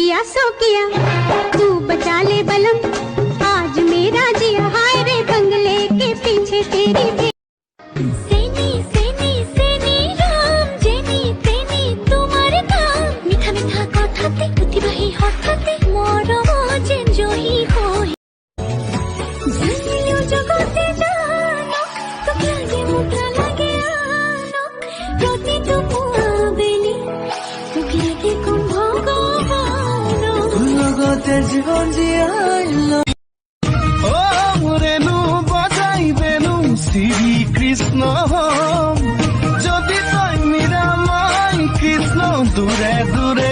किया सो किया, तू बचा ले बलम आज मेरा जिया। हाय रे बंगले के पीछे तेरी सेनी सेनी सेनी राम जेनी तेनी तुम्हार नाम। মিঠা মিঠা কথাতে প্রতিবাহী হঠাতে মরম যে জয়ী হই। জানিও জগতে জানো তোকে আগে মুঠা লাগে আনো প্রতিটুকু আবেলি তোকে রেখে কোন ভগবান লগতে জীবন জিয়াইল। ও রেণু বাজাই বেনু শ্রী কৃষ্ণ যদি তই নিরাময় কৃষ্ণ দূরে দূরে